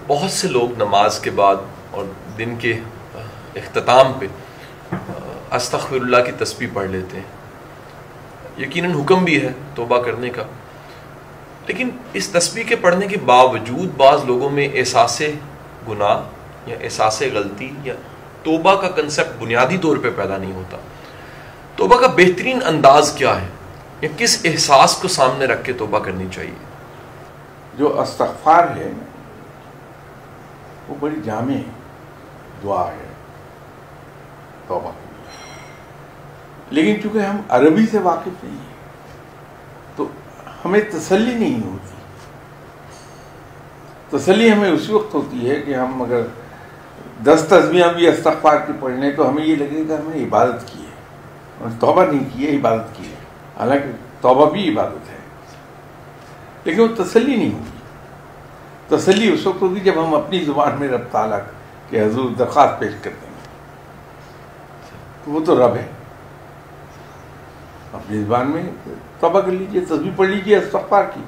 بہت سے لوگ نماز کے بعد اور دن کے اختتام پہ استغفر اللہ کی تسبیح پڑھ لیتے ہیں. یقیناً حکم بھی ہے توبہ کرنے کا، لیکن اس تسبیح کے پڑھنے کے باوجود بعض لوگوں میں احساس گناہ یا احساس غلطی یا توبہ کا کنسیپٹ بنیادی طور پہ پیدا نہیں ہوتا. توبہ کا بہترین انداز کیا ہے یا کس احساس کو سامنے رکھ کے توبہ کرنی چاہیے؟ جو استغفار ہے وہ بڑی جامع دعا ہے توبہ کے لیے، لیکن چونکہ ہم عربی سے واقف نہیں ہیں تو ہمیں تسلی نہیں ہوتی. تسلی ہمیں اسی وقت ہوتی ہے کہ ہم اگر 10 تسبیحاں بھی استغفار کی پڑھ لیں تو ہمیں یہ لگے گا ہمیں عبادت کی ہے، توبہ نہیں کی ہے، عبادت کی ہے. حالانکہ توبہ بھی عبادت ہے، لیکن وہ تسلی نہیں ہوگی. تسلی اس وقت ہوگی جب ہم اپنی زبان میں رب تعالیٰ کے حضور درخواست پیش کر دیں گے تو وہ تو رب ہے. اپنی زبان میں توبہ کر لیجئے، تسبیح پڑھ لیجئے استغفار کی،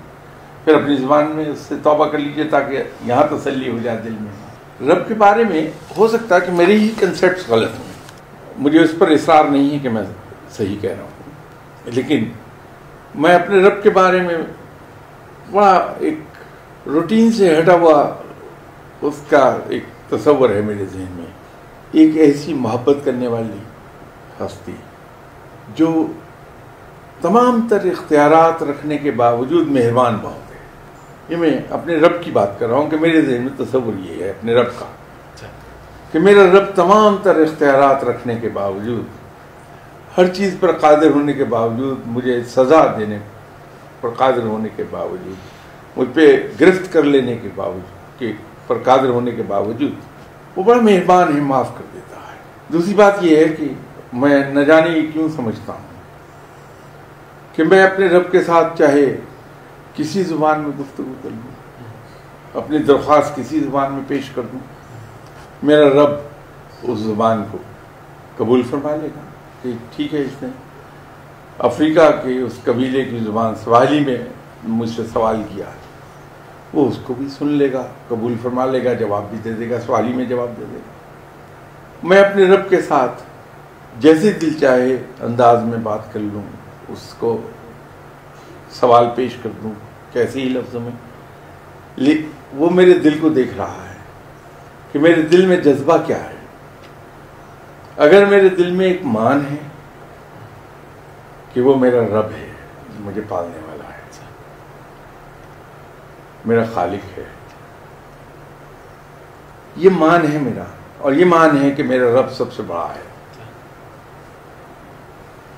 پھر اپنی زبان میں اس سے توبہ کر لیجئے تاکہ یہاں تسلی ہو جائے دل میں. رب کے بارے میں ہو سکتا ہے کہ میرے ہی کنسیپٹس غلط ہوں، مجھے اس پر اصرار نہیں ہے کہ میں صحیح کہہ رہا ہوں، لیکن میں اپنے رب کے بارے میں بڑا ایک روٹین سے ہٹا ہوا اس کا ایک تصور ہے میرے ذہن میں. ایک ایسی محبت کرنے والی ہستی جو تمام تر اختیارات رکھنے کے باوجود مہربان بہت ہے. یہ میں اپنے رب کی بات کر رہا ہوں کہ میرے ذہن میں تصور یہ ہے اپنے رب کا کہ میرا رب تمام تر اختیارات رکھنے کے باوجود، ہر چیز پر قادر ہونے کے باوجود، مجھے سزا دینے پر قادر ہونے کے باوجود، مجھ پہ گرفت کر لینے کے باوجود پر قادر ہونے کے باوجود وہ بڑا مہربان ہے، معاف کر دیتا ہے. دوسری بات یہ ہے کہ میں نہ جانے کیوں سمجھتا ہوں کہ میں اپنے رب کے ساتھ چاہے کسی زبان میں گفتگو کر لوں، اپنی درخواست کسی زبان میں پیش کر دوں، میرا رب اس زبان کو قبول فرما لے گا کہ ٹھیک ہے اس نے افریقہ کے اس قبیلے کی زبان سواحلی میں مجھ سے سوال کیا ہے، وہ اس کو بھی سن لے گا، قبول فرما لے گا، جواب بھی دے دے گا، سوالی میں جواب دے دے گا. میں اپنے رب کے ساتھ جیسے دل چاہے انداز میں بات کر لوں، اس کو سوال پیش کر دوں کیسے ہی لفظوں میں، وہ میرے دل کو دیکھ رہا ہے کہ میرے دل میں جذبہ کیا ہے. اگر میرے دل میں ایک مان ہے کہ وہ میرا رب ہے، مجھے پالنے والا ہے، میرا خالق ہے، یہ مان ہے میرا، اور یہ مان ہے کہ میرا رب سب سے بڑا ہے،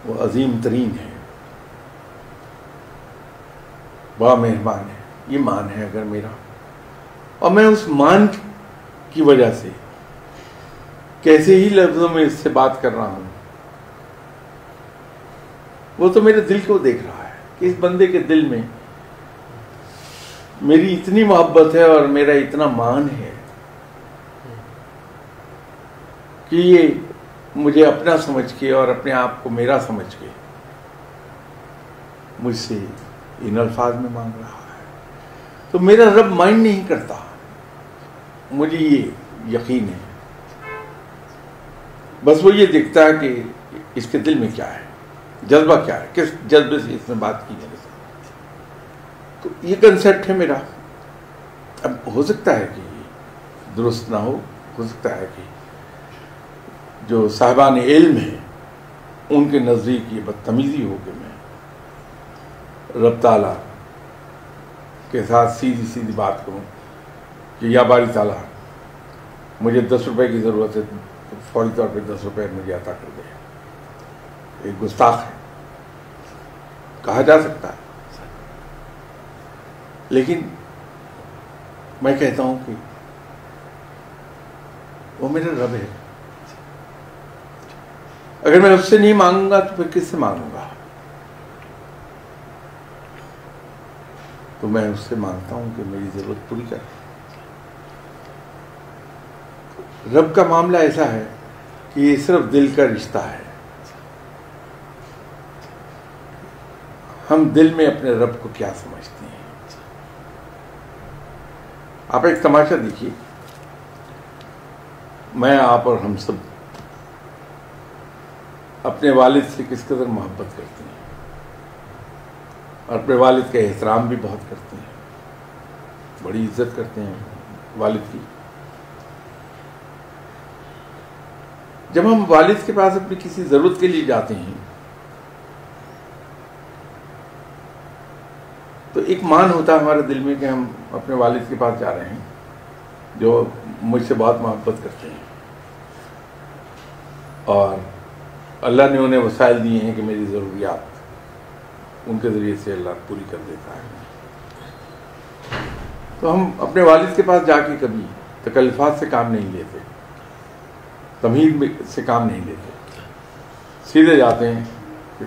وہ عظیم ترین ہے، بڑا مہربان ہے، یہ مان ہے اگر میرا، اور میں اس مان کی وجہ سے کیسے ہی لفظوں میں اس سے بات کر رہا ہوں، وہ تو میرے دل کو دیکھ رہا ہے کہ اس بندے کے دل میں میری اتنی محبت ہے اور میرا اتنا مان ہے کہ یہ مجھے اپنا سمجھ کے اور اپنے آپ کو میرا سمجھ کے مجھ سے ان الفاظ میں مانگ رہا ہے. تو میرا رب مائنڈ نہیں کرتا، مجھے یہ یقین ہے، بس وہ یہ دیکھتا ہے کہ اس کے دل میں کیا ہے، جذبہ کیا ہے، کس جذبے سے اس نے بات کی میرے سے. تو یہ کنسیپٹ ہے میرا. اب ہو سکتا ہے کہ درست نہ ہو سکتا ہے کہ جو صاحبان علم ہیں ان کے نزدیک یہ بدتمیزی ہو کہ میں رب تعالیٰ کے ساتھ سیدھی سیدھی بات کروں کہ یا باری تعالیٰ مجھے 10 روپے کی ضرورت ہے، تو فوری طور پہ 10 روپے مجھے عطا کر دے. ایک گستاخ ہے، کہا جا سکتا ہے، لیکن میں کہتا ہوں کہ وہ میرا رب ہے. اگر میں اس سے نہیں مانگوں گا تو پھر کس سے مانگوں گا؟ تو میں اس سے مانگتا ہوں کہ میری ضرورت پوری کرے. رب کا معاملہ ایسا ہے کہ یہ صرف دل کا رشتہ ہے. ہم دل میں اپنے رب کو کیا سمجھتے ہیں؟ آپ ایک تماشا دیکھیے، میں، آپ اور ہم سب اپنے والد سے کس قدر محبت کرتے ہیں اور اپنے والد کا احترام بھی بہت کرتے ہیں، بڑی عزت کرتے ہیں والد کی۔ جب ہم والد کے پاس اپنی کسی ضرورت کے لیے جاتے ہیں تو ایک مان ہوتا ہے ہمارے دل میں کہ ہم اپنے والد کے پاس جا رہے ہیں جو مجھ سے بہت محبت کرتے ہیں، اور اللہ نے انہیں وسائل دیے ہیں کہ میری ضروریات ان کے ذریعے سے اللہ پوری کر دیتا ہے۔ تو ہم اپنے والد کے پاس جا کے کبھی تکلفات سے کام نہیں لیتے، تمہید سے کام نہیں لیتے، سیدھے جاتے ہیں کہ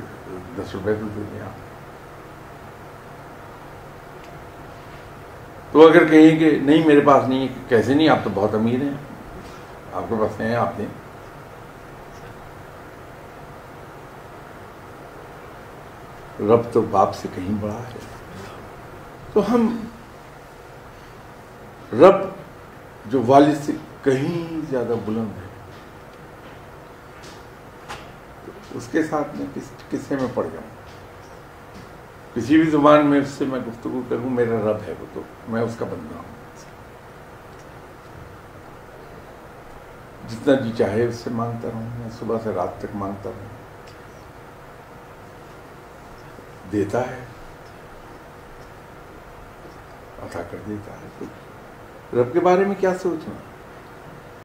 10 روپے تو دے دیں آپ۔ تو اگر کہیں کہ نہیں میرے پاس نہیں ہے، کیسے نہیں، آپ تو بہت امیر ہیں، آپ کے پاس ہیں، آپ دیں۔ رب تو باپ سے کہیں بڑا ہے۔ تو ہم رب جو والد سے کہیں زیادہ بلند ہے، اس کے ساتھ میں کس میں پڑ جاؤں، کسی بھی زبان میں اس سے میں گفتگو کروں، میرا رب ہے وہ، تو میں اس کا بندہ ہوں، جتنا جی چاہے اس سے مانگتا رہوں، میں صبح سے رات تک مانگتا رہوں، دیتا ہے، عطا کر دیتا ہے۔ تو رب کے بارے میں کیا سوچنا؟